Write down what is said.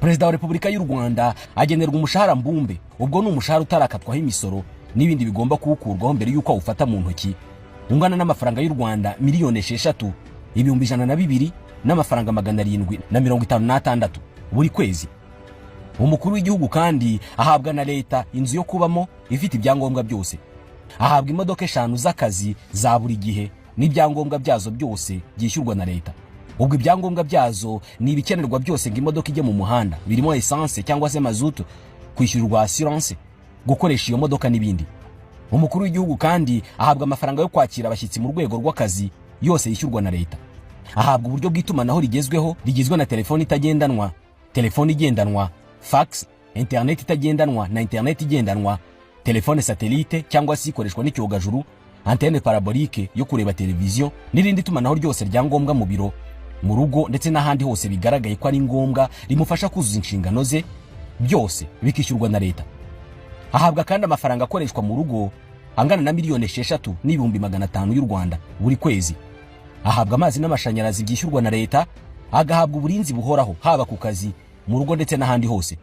Perezida wa Repubulika y'u Rwanda agenerwa umushahara mbumbe, ubwo ni umushahara utarakatwaho imisoro n'ibindi bigomba kuwukurwaho mbere yuko awufata mu ntoki, ungana n'amafaranga y'u Rwanda miliyoni 6,102 n'amafaranga 756 buri kwezi. Umukuru w'igihugu kandi ahabwa na leta inzu yo kubamo ifite ibyangombwa byose, ahabwa imodoka 5 z'akazi za buri gihe n'ibyangombwa byazo byose byishyurwa na leta. Ubwo ibyangombwa byazo ni ibikenerwa byose ngo imodoka ijye mu muhanda, birimo essence cyangwa se mazutu, kwishyurwa assurance, gukoresha iyo modoka n'ibindi. Umukuru w'igihugu kandi ahabwa amafaranga yo kwakira abashyitsi mu rwego rw'akazi, yose yishyurwa na leta. Ahabwa uburyo bw'itumanaho rigezweho rigizwe na telefoni itagendanwa, telefoni igendanwa, fax, internet itagendanwa na internet igendanwa, telefone satellite cyangwa se ikoreshwa n'icyogajuru, antenne parabolique yo kureba televiziyo n'irindi tumanaho ryose ryangombwa mu biro, mu rugo ndetse n'ahandi hose bigaragaye ko ari ngombwa rimufasha kuzuza inshingano ze, byose bikishyurwa na leta. Ahabwa kandi amafaranga akoreshwa mu rugo angana na miliyoni 6,500 y'u Rwanda buri kwezi. Ahabwa amazi n'amashanyarazi byishyurwa na leta, agahabwa uburinzi buhoraho haba ku kazi, mu rugo ndetse n'ahandi hose.